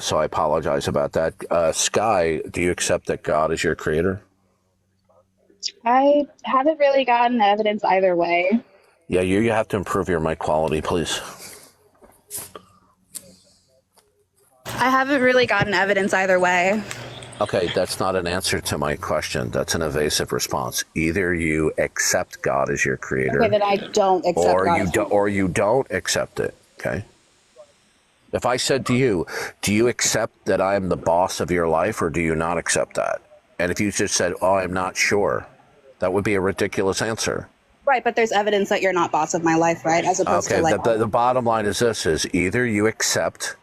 so I apologize about that. Sky, do you accept that God is your creator? I haven't really gotten evidence either way. Yeah, you have to improve your mic quality, please. I haven't really gotten evidence either way. Okay, that's not an answer to my question. That's an evasive response. Either you accept God as your Okay, creator, then I don't accept God as my or you don't accept it. Okay. If I said to you, do you accept that I am the boss of your life, or do you not accept that? And if you just said, oh, I'm not sure, that would be a ridiculous answer. Right, but there's evidence that you're not boss of my life, right? As opposed Okay, to like the bottom line is this, is either you accept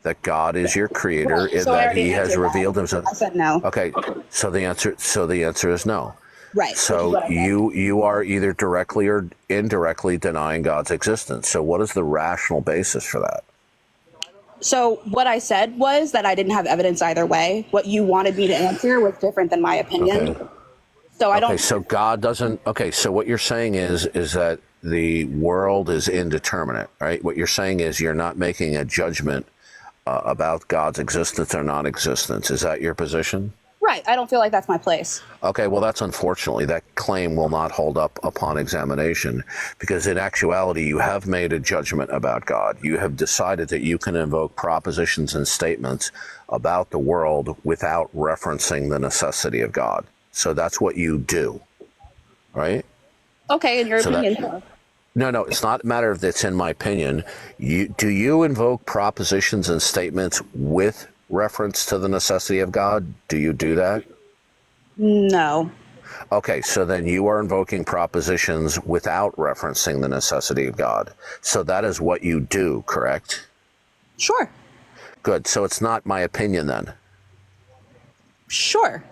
that God is your creator, right. So I that already he has answered revealed that. himself. I said no. Okay, so the answer is no. Right, which is So what I said. you are either directly or indirectly denying God's existence. So what is the rational basis for that? So what I said was that I didn't have evidence either way. What you wanted me to answer was different than my opinion. Okay. So I Okay, don't. so God doesn't. Okay, so what you're saying is that the world is indeterminate, right? What you're saying is you're not making a judgment about God's existence or non-existence. Is that your position? Right, I don't feel like that's my place. Okay, well, that's unfortunately, that claim will not hold up upon examination, because in actuality, you have made a judgment about God. You have decided that you can invoke propositions and statements about the world without referencing the necessity of God. So that's what you do, right? Okay, in your So opinion. that, no, it's not a matter of that's in my opinion. Do you invoke propositions and statements with reference to the necessity of God? Do you do that? No. Okay, so then you are invoking propositions without referencing the necessity of God. So that is what you do, correct? Sure. Good. So it's not my opinion then. Sure.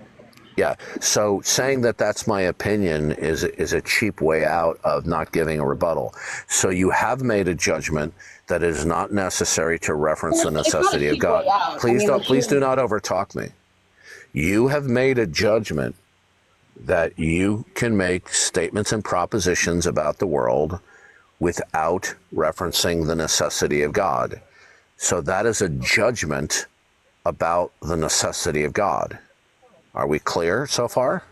Yeah. So saying that that's my opinion is a cheap way out of not giving a rebuttal. So you have made a judgment that it is not necessary to reference the It's not a necessity of cheap God. way out. Please do not overtalk me. You have made a judgment that you can make statements and propositions about the world without referencing the necessity of God. So that is a judgment about the necessity of God. Are we clear so far?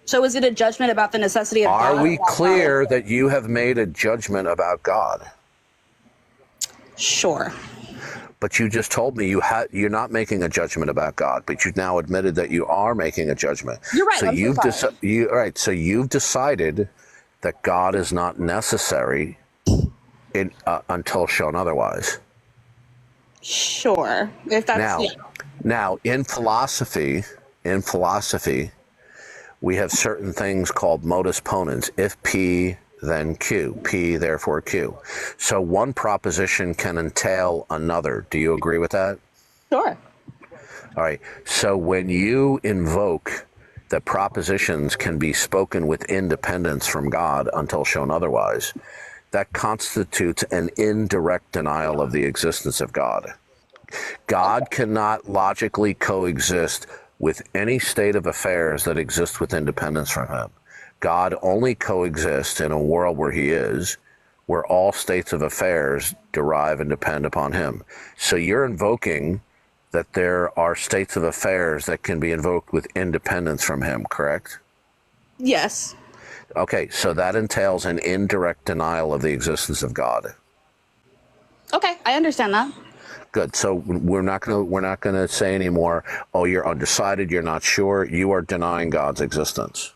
So is it a judgment about the necessity of God? Are we clear that you have made a judgment about God? Sure. But you just told me you're not making a judgment about God, but you've now admitted that you are making a judgment. You're right. So so you've decided that God is not necessary until shown otherwise. Sure. If that's Now in philosophy, we have certain things called modus ponens. If P, then Q. P, therefore Q. So one proposition can entail another. Do you agree with that? Sure. All right. So when you invoke that propositions can be spoken with independence from God until shown otherwise, that constitutes an indirect denial of the existence of God. God cannot logically coexist with any state of affairs that exists with independence from him. God only coexists in a world where he is, where all states of affairs derive and depend upon him. So you're invoking that there are states of affairs that can be invoked with independence from him, correct? Yes. Okay, so that entails an indirect denial of the existence of God. Okay, I understand that. Good. So we're not going to say anymore, oh, you're undecided, you're not sure. You are denying God's existence.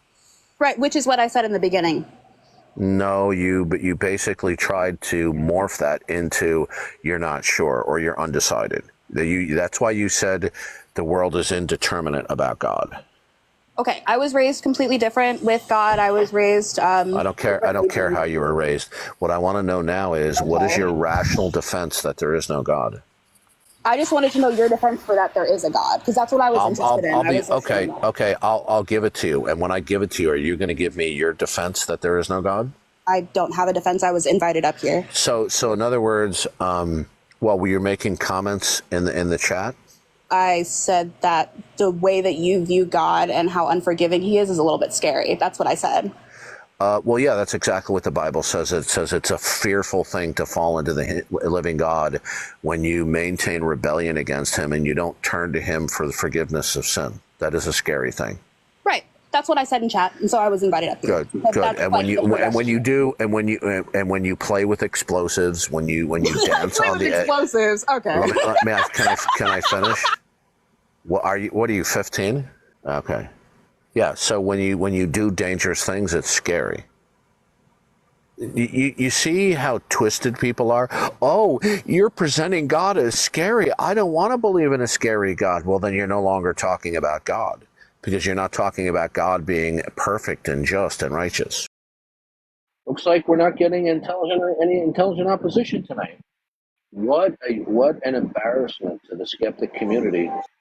Right, which is what I said in the beginning. No, but you basically tried to morph that into you're not sure or you're undecided. That's why you said the world is indeterminate about God. Okay, I was raised completely different with God. I was raised. I don't care how you were raised. What I want to know now is what is your rational defense that there is no God? I just wanted to know your defense for that there is a God, because that's what I was interested in. Okay. I'll give it to you. And when I give it to you, are you going to give me your defense that there is no God? I don't have a defense. I was invited up here. So in other words, were you making comments in the chat? I said that the way that you view God and how unforgiving he is a little bit scary. That's what I said. Well, yeah, that's exactly what the Bible says. It says it's a fearful thing to fall into the living God when you maintain rebellion against him and you don't turn to him for the forgiveness of sin. That is a scary thing. Right. That's what I said in chat, and so I was invited up here. Good, good. That's like the And when you progression. do, and when you play with explosives, when you dance Play on with the explosives. Okay. can I finish? What are you 15? Okay. Yeah, so when you do dangerous things, it's scary. You see how twisted people are? Oh, you're presenting God as scary. I don't want to believe in a scary God. Well, then you're no longer talking about God because you're not talking about God being perfect and just and righteous. Looks like we're not getting any intelligent opposition tonight. What an embarrassment to the skeptic community